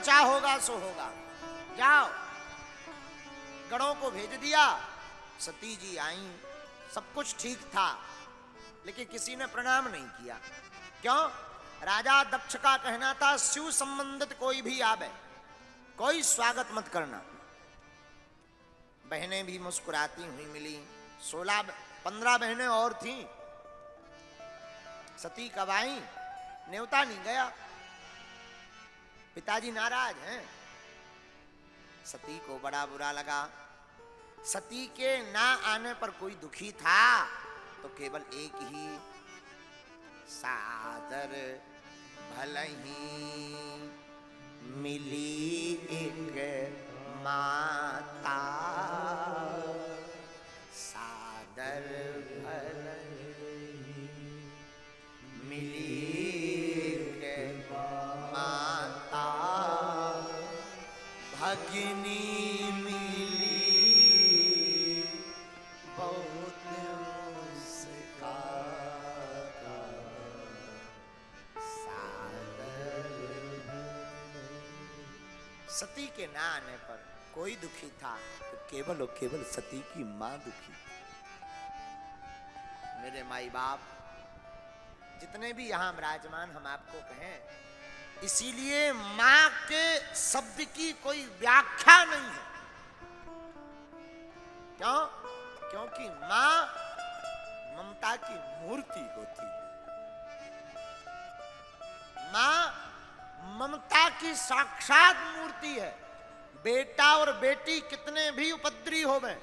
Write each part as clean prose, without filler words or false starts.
चाहोगा सो होगा, जाओ। गणों को भेज दिया, सती जी आई, सब कुछ ठीक था, लेकिन किसी ने प्रणाम नहीं किया। क्यों? राजा दक्ष का कहना था शिव संबंधित कोई भी आवे, कोई स्वागत मत करना। बहनें भी मुस्कुराती हुई मिली, 16-15 बहनें और थीं। सती कब आई? न्योता नहीं गया, पिताजी नाराज हैं। सती को बड़ा बुरा लगा। सती के ना आने पर कोई दुखी था तो केवल एक ही, सादर भलही मिली एक माता, सादर भलही मिली एक माता, भगिनी सती के ना आने पर कोई दुखी था तो केवल और केवल सती की मां दुखी। मेरे माई बाप जितने भी यहां विराजमान, हम आपको कहें, इसीलिए मां के शब्द की कोई व्याख्या नहीं है। क्यों? क्योंकि मां ममता की मूर्ति होती है। मां ममता की साक्षात मूर्ति है। बेटा और बेटी कितने भी उपद्रवी होवे,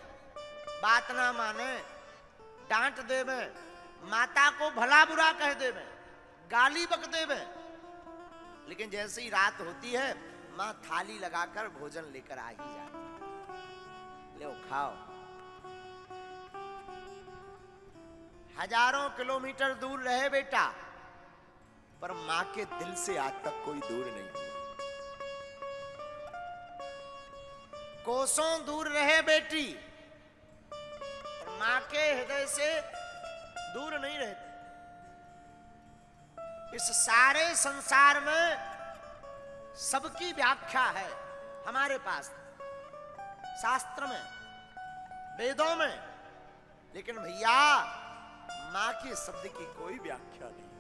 बात ना माने, डांट देवे, माता को भला बुरा कह देवे, गाली बक देवे, लेकिन जैसे ही रात होती है मां थाली लगाकर भोजन लेकर आ ही जाती। लो खाओ। हजारों किलोमीटर दूर रहे बेटा, पर मां के दिल से आज तक कोई दूर नहीं हुआ। कोसों दूर रहे बेटी, पर मां के हृदय से दूर नहीं रहती। इस सारे संसार में सबकी व्याख्या है हमारे पास, शास्त्र में, वेदों में, लेकिन भैया मां के शब्द की कोई व्याख्या नहीं।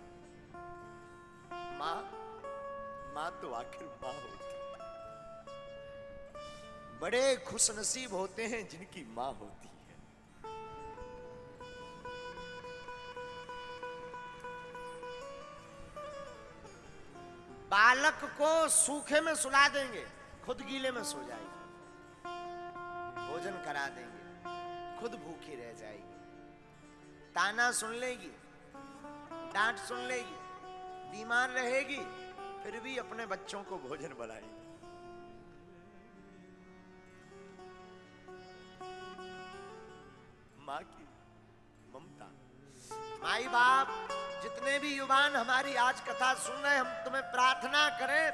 मां तो आखिर मां होती। बड़े खुशनसीब होते हैं जिनकी मां होती है। बालक को सूखे में सुला देंगे, खुद गीले में सो जाएगी। भोजन करा देंगे, खुद भूखी रह जाएगी। ताना सुन लेगी, डांट सुन लेगी, बीमार रहेगी, फिर भी अपने बच्चों को भोजन बनाएगी। मां की ममता। माई बाप जितने भी युवान हमारी आज कथा सुन रहे, हम तुम्हें प्रार्थना करें,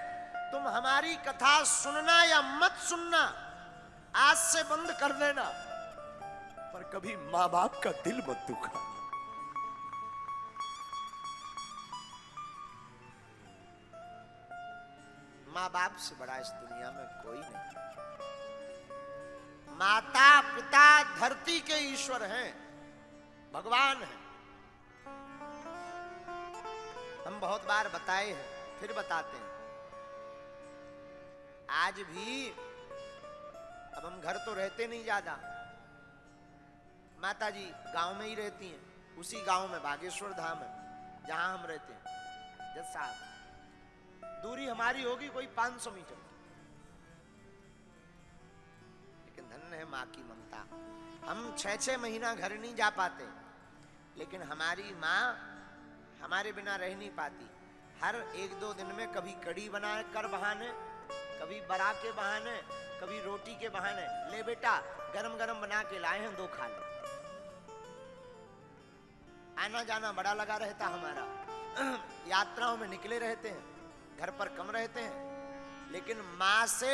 तुम हमारी कथा सुनना या मत सुनना आज से बंद कर देना, पर कभी मां बाप का दिल मत दुखाना। मां बाप से बड़ा इस दुनिया में कोई नहीं। माता पिता धरती के ईश्वर हैं, भगवान हैं। हम बहुत बार बताए हैं, फिर बताते हैं। आज भी, अब हम घर तो रहते नहीं ज्यादा, माता जी गांव में ही रहती हैं, उसी गांव में बागेश्वर धाम है जहां हम रहते हैं। जैसा दूरी हमारी होगी कोई 500 मीटर, लेकिन धन्य है मां की ममता। हम 6-6 महीना घर नहीं जा पाते, लेकिन हमारी मां हमारे बिना रह नहीं पाती। हर 1-2 दिन में कभी कड़ी बना कर बहाने, कभी बरा के बहाने, कभी रोटी के बहाने, ले बेटा गरम गरम बना के लाए हैं, 2 खा लो। आना जाना बड़ा लगा रहता हमारा, यात्राओं में निकले रहते हैं, घर पर कम रहते हैं, लेकिन मां से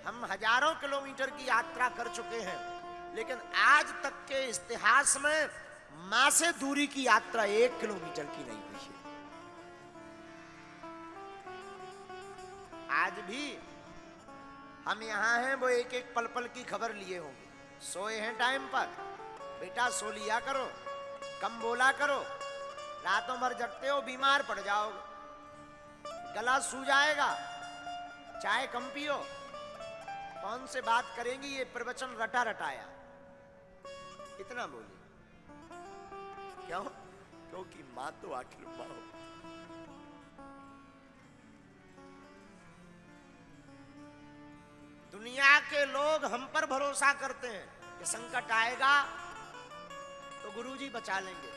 हम हजारों किलोमीटर की यात्रा कर चुके हैं, लेकिन आज तक के इतिहास में मां से दूरी की यात्रा 1 किलोमीटर की नहीं हुई है। आज भी हम यहाँ हैं, वो एक एक पल पल की खबर लिए होंगे। सोए हैं टाइम पर, बेटा सो लिया करो, कम बोला करो, रातों भर जगते हो बीमार पड़ जाओगे, गला सूज जाएगा, चाय कम पियो, कौन से बात करेंगी, ये प्रवचन रटा रटाया। इतना बोली क्यों? क्योंकि मां तो आखिर मां हो। दुनिया के लोग हम पर भरोसा करते हैं कि संकट आएगा तो गुरुजी बचा लेंगे।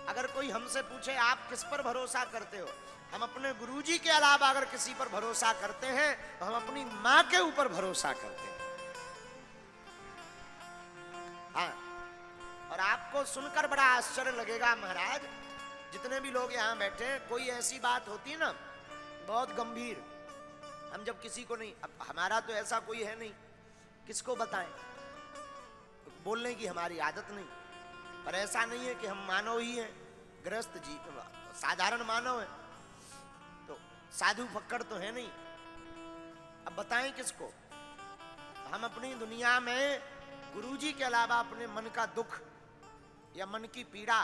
अगर कोई हमसे पूछे आप किस पर भरोसा करते हो, हम अपने गुरुजी के अलावा अगर किसी पर भरोसा करते हैं तो हम अपनी मां के ऊपर भरोसा करते हैं। हाँ, और आपको सुनकर बड़ा आश्चर्य लगेगा महाराज, जितने भी लोग यहाँ बैठे हैं, कोई ऐसी बात होती है ना बहुत गंभीर, हम जब किसी को नहीं, अब हमारा तो ऐसा कोई है नहीं, किसको बताएं, बोलने की हमारी आदत नहीं, पर ऐसा नहीं है कि हम मानव ही हैं, गृहस्थ जी साधारण मानव है, तो साधु फक्कड़ तो है नहीं, अब बताएं किसको। हम अपनी दुनिया में गुरुजी के अलावा अपने मन का दुख या मन की पीड़ा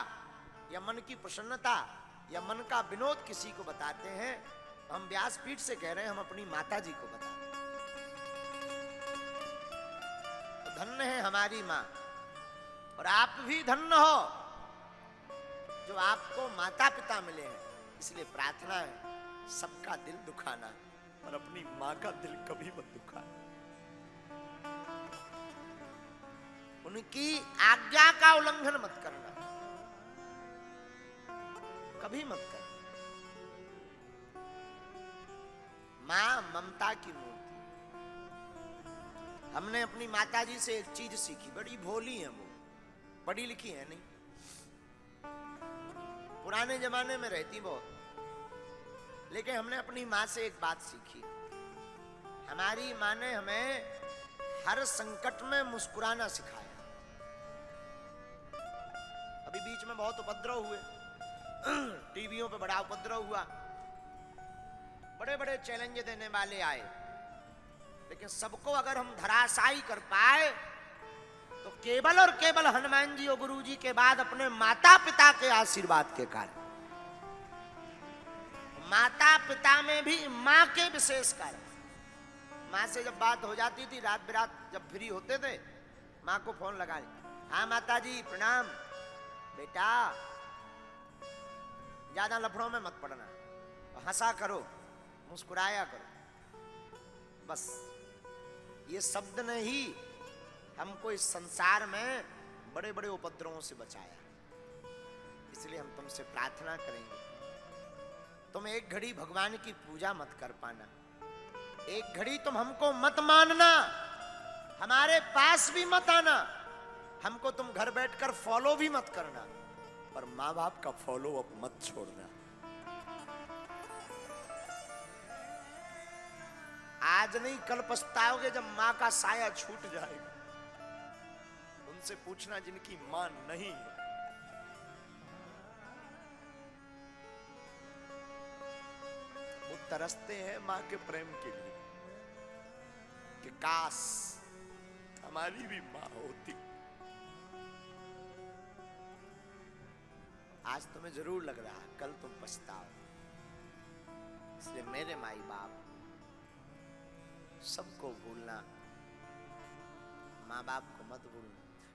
या मन की प्रसन्नता या मन का विनोद किसी को बताते हैं, हम व्यासपीठ से कह रहे हैं हम अपनी माता जी को बताते हैं। तो धन्य है हमारी माँ, और आप भी धन्य हो जो आपको माता पिता मिले हैं। इसलिए प्रार्थना है सबका दिल दुखाना, और अपनी माँ का दिल कभी मत दुखाना। उनकी आज्ञा का उल्लंघन मत करना, कभी मत करना। मां ममता की मूर्ति। हमने अपनी माता जी से एक चीज सीखी, बड़ी भोली है वो, पढ़ी लिखी है नहीं, पुराने जमाने में रहती बहुत, लेकिन हमने अपनी मां से एक बात सीखी। हमारी मां ने हमें हर संकट में मुस्कुराना सिखाया। अभी बीच में बहुत उपद्रव हुए, टीवियों पे बड़ा उपद्रव हुआ, बड़े बड़े चैलेंज देने वाले आए, लेकिन सबको अगर हम धराशायी कर पाए तो केवल और केवल हनुमान जी और गुरु जी के बाद अपने माता पिता के आशीर्वाद के कारण। माता पिता में भी मां के विशेष कारण। मां से जब बात हो जाती थी, रात बिरात जब फ्री होते थे, मां को फोन लगा, हाँ माता जी प्रणाम, बेटा ज्यादा लफड़ों में मत पड़ना, हंसा करो, मुस्कुराया करो, बस ये शब्द ने ही हमको इस संसार में बड़े बड़े उपद्रवों से बचाया। इसलिए हम तुमसे प्रार्थना करेंगे, तुम एक घड़ी भगवान की पूजा मत कर पाना, एक घड़ी तुम हमको मत मानना, हमारे पास भी मत आना, हमको तुम घर बैठकर फॉलो भी मत करना, पर माँ बाप का फॉलो अप मत छोड़ना। आज नहीं कल पछताओगे जब माँ का साया छूट जाएगा। उनसे पूछना जिनकी माँ नहीं है। वो तरसते हैं माँ के प्रेम के लिए कि काश हमारी भी माँ होती। आज तुम्हें जरूर लग रहा, कल तुम पछताओ। इसलिए मेरे माई बाप सबको भूलना, माँ बाप को मत भूलना।